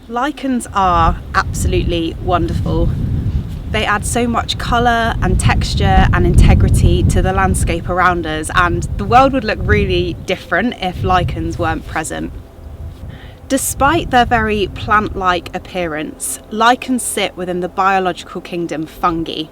Lichens are absolutely wonderful. They add so much colour and texture and integrity to the landscape around us, and the world would look really different if lichens weren't present. Despite their very plant-like appearance, lichens sit within the biological kingdom fungi.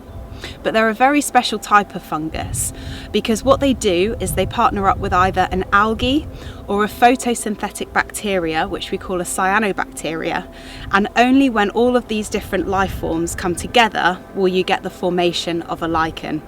But they're a very special type of fungus because what they do is they partner up with either an algae or a photosynthetic bacteria, which we call a cyanobacteria, and only when all of these different life forms come together will you get the formation of a lichen.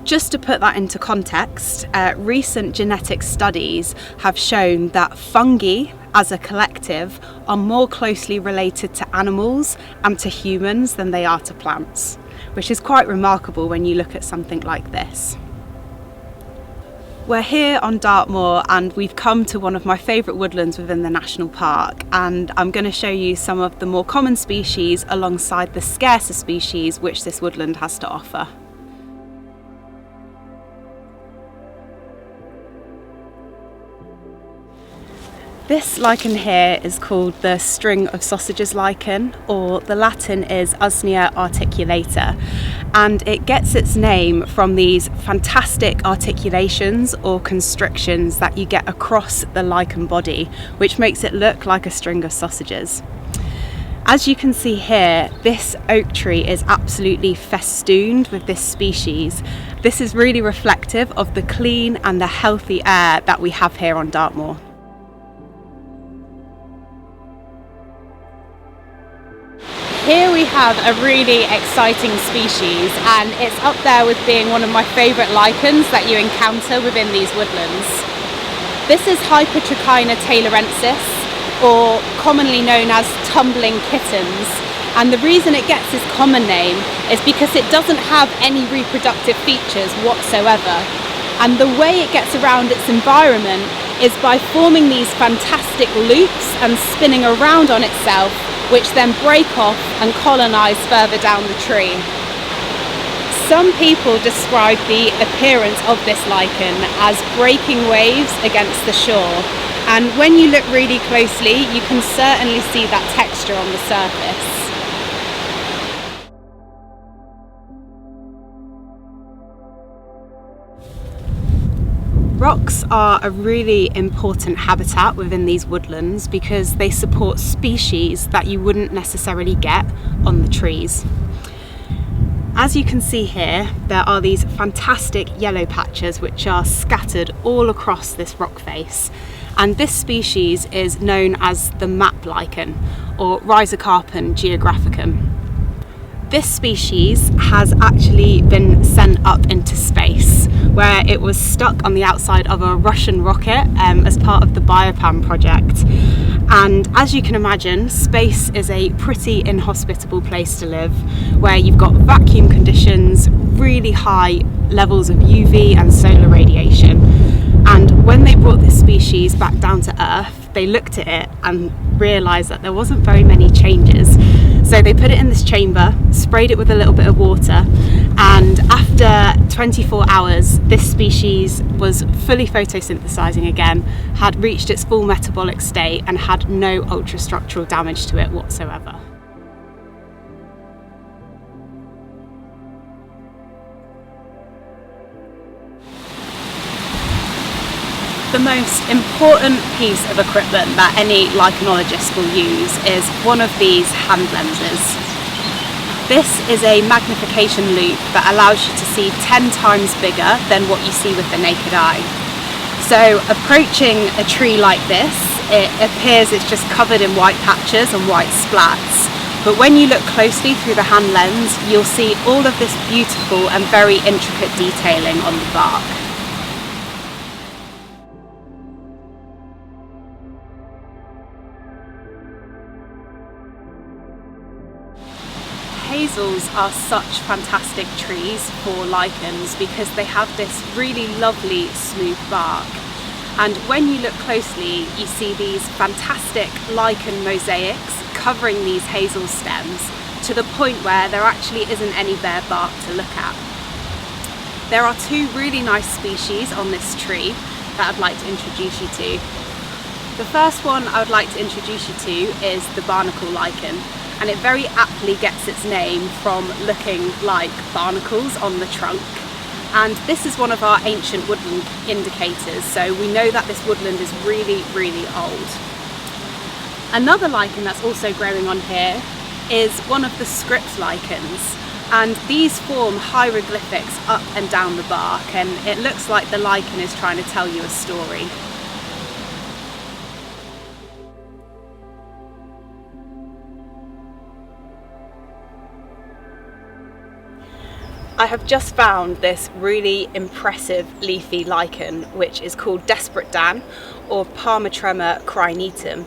Just to put that into context, recent genetic studies have shown that fungi as a collective are more closely related to animals and to humans than they are to plants, which is quite remarkable when you look at something like this. We're here on Dartmoor and we've come to one of my favourite woodlands within the national park, and I'm going to show you some of the more common species alongside the scarcer species which this woodland has to offer. This lichen here is called the string of sausages lichen, or the Latin is Usnea articulata, and it gets its name from these fantastic articulations or constrictions that you get across the lichen body, which makes it look like a string of sausages. As you can see here, this oak tree is absolutely festooned with this species. This is really reflective of the clean and the healthy air that we have here on Dartmoor. Here we have a really exciting species, and it's up there with being one of my favourite lichens that you encounter within these woodlands. This is Hypertrichina taylorensis, or commonly known as tumbling kittens, and the reason it gets its common name is because it doesn't have any reproductive features whatsoever, and the way it gets around its environment is by forming these fantastic loops and spinning around on itself, which then break off and colonise further down the tree. Some people describe the appearance of this lichen as breaking waves against the shore, and when you look really closely you can certainly see that texture on the surface. Rocks are a really important habitat within these woodlands because they support species that you wouldn't necessarily get on the trees. As you can see here, there are these fantastic yellow patches which are scattered all across this rock face, and this species is known as the map lichen, or Rhizocarpon geographicum. This species has actually been sent up into space, where it was stuck on the outside of a Russian rocket as part of the Biopan project. And as you can imagine, space is a pretty inhospitable place to live, where you've got vacuum conditions, really high levels of UV and solar radiation. And when they brought this species back down to Earth, they looked at it and realised that there wasn't very many changes. So they put it in this chamber, sprayed it with a little bit of water, and after 24 hours this species was fully photosynthesizing again, had reached its full metabolic state and had no ultrastructural damage to it whatsoever. The most important piece of equipment that any lichenologist will use is one of these hand lenses. This is a magnification loupe that allows you to see 10 times bigger than what you see with the naked eye. So approaching a tree like this, it appears it's just covered in white patches and white splats. But when you look closely through the hand lens, you'll see all of this beautiful and very intricate detailing on the bark. Hazels are such fantastic trees for lichens because they have this really lovely smooth bark, and when you look closely you see these fantastic lichen mosaics covering these hazel stems to the point where there actually isn't any bare bark to look at. There are two really nice species on this tree that I'd like to introduce you to. The first one I would like to introduce you to is the barnacle lichen, and it very aptly gets its name from looking like barnacles on the trunk. And this is one of our ancient woodland indicators, so we know that this woodland is really, really old. Another lichen that's also growing on here is one of the script lichens, and these form hieroglyphics up and down the bark, and it looks like the lichen is trying to tell you a story. I have just found this really impressive leafy lichen, which is called Desperate Dan, or Parmatrema crinitum.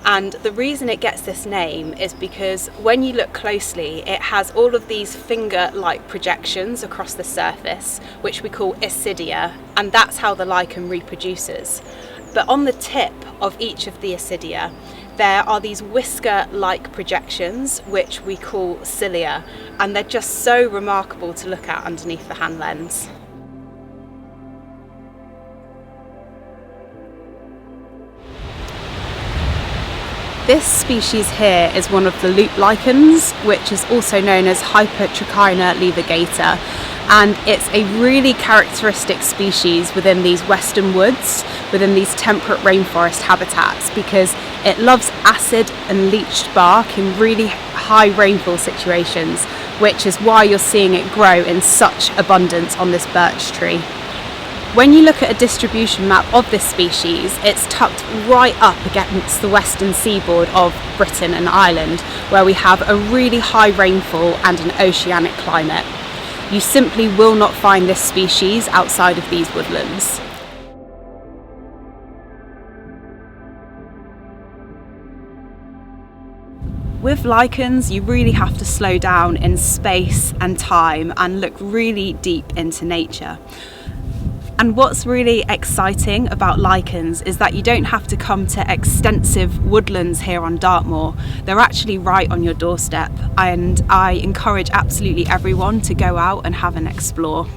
And the reason it gets this name is because when you look closely, it has all of these finger-like projections across the surface, which we call isidia, and that's how the lichen reproduces. But on the tip of each of the isidia, there are these whisker-like projections, which we call cilia, and they're just so remarkable to look at underneath the hand lens. This species here is one of the loop lichens, which is also known as Hypertrichina levigata, and it's a really characteristic species within these western woods, within these temperate rainforest habitats, because it loves acid and leached bark in really high rainfall situations, which is why you're seeing it grow in such abundance on this birch tree. When you look at a distribution map of this species, it's tucked right up against the western seaboard of Britain and Ireland, where we have a really high rainfall and an oceanic climate. You simply will not find this species outside of these woodlands. With lichens, you really have to slow down in space and time and look really deep into nature. And what's really exciting about lichens is that you don't have to come to extensive woodlands here on Dartmoor. They're actually right on your doorstep, and I encourage absolutely everyone to go out and have an explore.